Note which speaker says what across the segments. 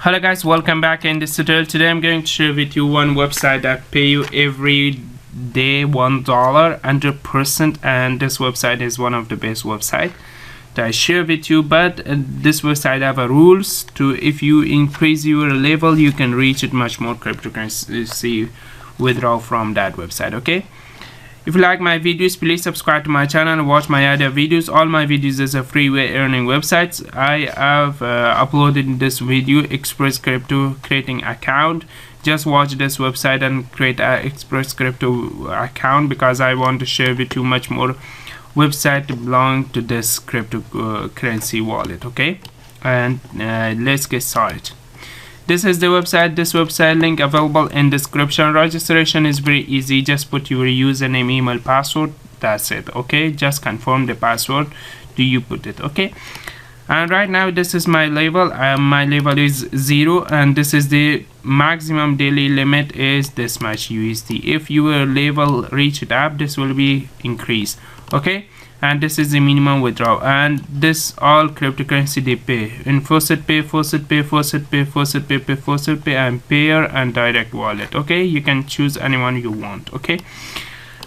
Speaker 1: Hello guys, welcome back. In this tutorial today I'm going to share with you one website that pay you every day $1 100%, and this website is one of the best website that I share with you. But this website have a rules to, if you increase your level you can reach it much more cryptocurrency withdraw from that website. Okay, if you like my videos, please subscribe to my channel and watch my other videos. All my videos is a free way earning websites. I have uploaded this video, Express Crypto creating account. Just watch this website and create an Express Crypto account, because I want to share with you much more website belong to this cryptocurrency wallet. Okay, and let's get started. This is the website. This website link available in description. Registration is very easy. Just put your username, email, password. That's it. Okay, just confirm the password. Do you put it? Okay, and right now this is my level. My level is 0, and this is the maximum daily limit is this much USD. If your level reach it up, this will be increased. Okay, and this is the minimum withdrawal, and this all cryptocurrency they pay in Faucet Pay, Faucet Pay, Faucet Pay, Faucet Pay, Faucet Pay, and Payer and Direct Wallet. Okay, you can choose anyone you want. Okay,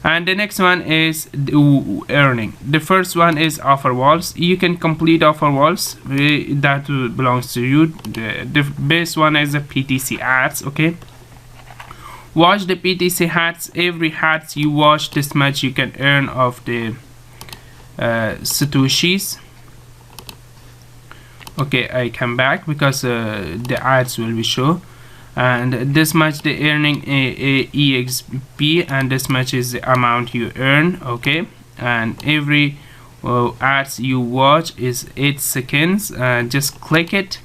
Speaker 1: and the next one is the earning. The first one is offer walls. You can complete offer walls that belongs to you. The best one is the PTC ads. Okay, watch the PTC hats. Every hats you watch, this much you can earn of the satoshis. Okay, I come back because the ads will be show, and this much the earning exp, and this much is the amount you earn. Okay, and every ads you watch is 8 seconds, and just click it,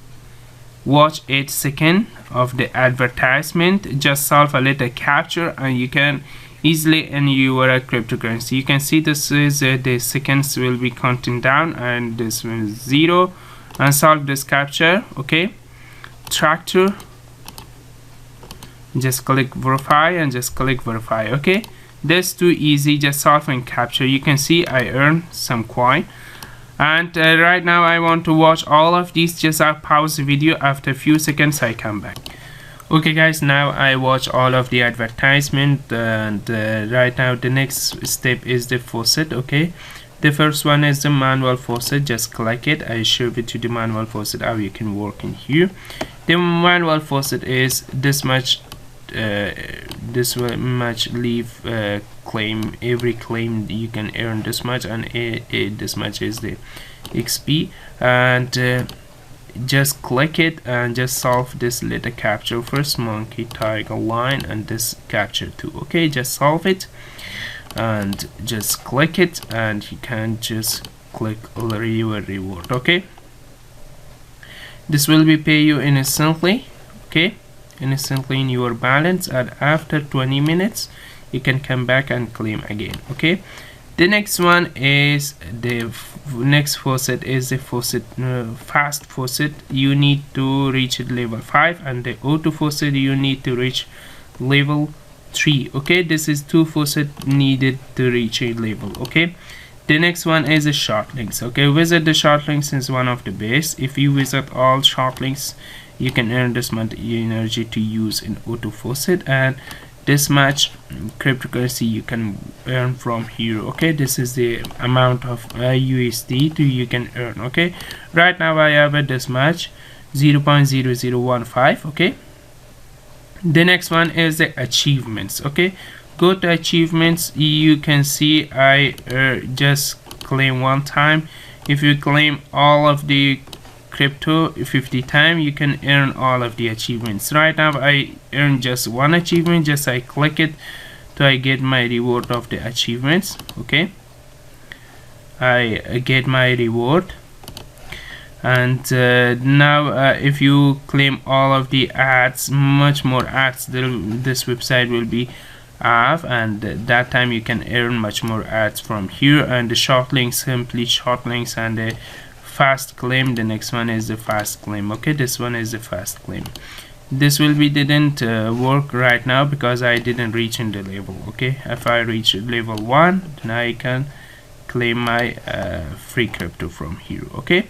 Speaker 1: watch 8 seconds of the advertisement, just solve a little capture, and you can easily earn your cryptocurrency. You can see this is the seconds will be counting down, and this one is 0, and solve this capture. Okay, tractor, just click verify and just click verify. Okay, that's too easy, just solve and capture. You can see I earn some coin, and right now I want to watch all of these. Just I pause the video, after a few seconds I come back. Okay guys, now I watch all of the advertisement, and right now the next step is the faucet. Okay, the first one is the manual faucet. Just click it. I share with you the manual faucet how you can work in here. The manual faucet is this much, this much leave claim. Every claim you can earn this much, and this much is the XP, and just click it and just solve this little capture first, monkey, tiger, lion, and this capture too. Okay, just solve it and just click it, and you can just click your reward. Okay, this will be pay you instantly. Okay, instantly in your balance, and after 20 minutes you can come back and claim again. Okay, the next one is the next faucet is the faucet fast faucet. You need to reach level 5, and the auto faucet you need to reach level 3. Okay, this is 2 faucet needed to reach a level. Okay, the next one is the short links. Okay, visit the short links is one of the best. If you visit all short links, you can earn this much energy to use in auto faucet, and this much cryptocurrency you can earn from here. Okay, this is the amount of USD you can earn. Okay, right now I have this much 0.0015. Okay, the next one is the achievements. Okay, go to achievements. You can see I just claim one time. If you claim all of the crypto 50 times, you can earn all of the achievements. Right now I earn just one achievement. Just I click it to I get my reward of the achievements. Okay, I get my reward, and now if you claim all of the ads, much more ads this website will be have, and that time you can earn much more ads from here. And the short links, simply short links, and the fast claim. The next one is the fast claim. Okay, this one is the fast claim. This will be didn't work right now because I didn't reach in the level. Okay, if I reach level 1, then I can claim my free crypto from here. Okay,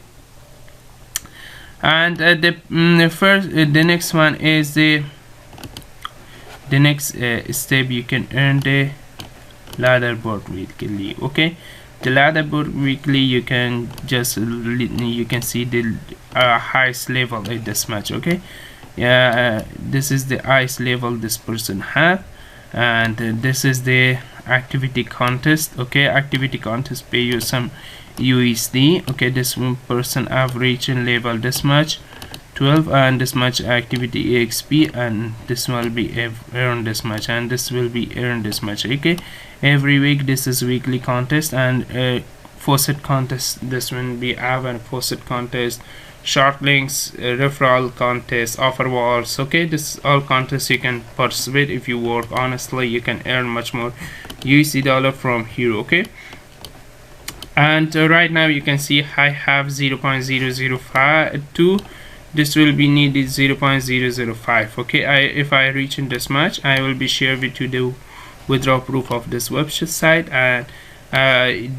Speaker 1: And the next one is the next step. You can earn the leaderboard weekly. Okay, the leaderboard weekly, you can just you can see the highest level at this much. Okay, yeah, this is the highest level this person have, and this is the activity contest. Okay, activity contest pay you some USD. Okay, this one person average in level this much 12, and this much activity EXP, and this will be earned this much, and this will be earned this much. Okay, every week. This is weekly contest. And Faucet contest, this one we have, and Faucet contest, short links, referral contest, offer walls. Okay, this all contests you can participate. If you work honestly, you can earn much more USD dollar from here. Okay, and right now you can see I have 0.0052. this will be needed 0.005. okay, if I reach in this much, I will be share with you the withdraw proof of this website. And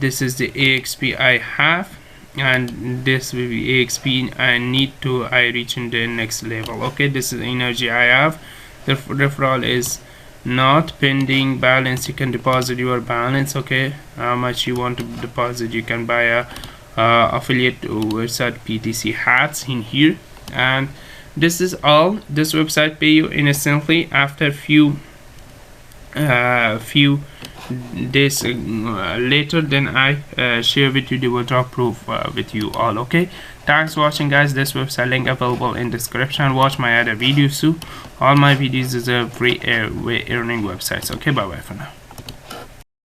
Speaker 1: this is the AXP I have, and this will be AXP I need to reach in the next level. Okay, this is energy I have. The referral is not pending balance. You can deposit your balance. Okay, how much you want to deposit, you can buy a affiliate website PTC hats in here. And this is all. This website pay you instantly after few days later. Then I share with you the withdraw proof with you all. Okay, thanks for watching, guys. This website link available in description. Watch my other videos too. All my videos is a free earning websites. Okay, bye bye for now.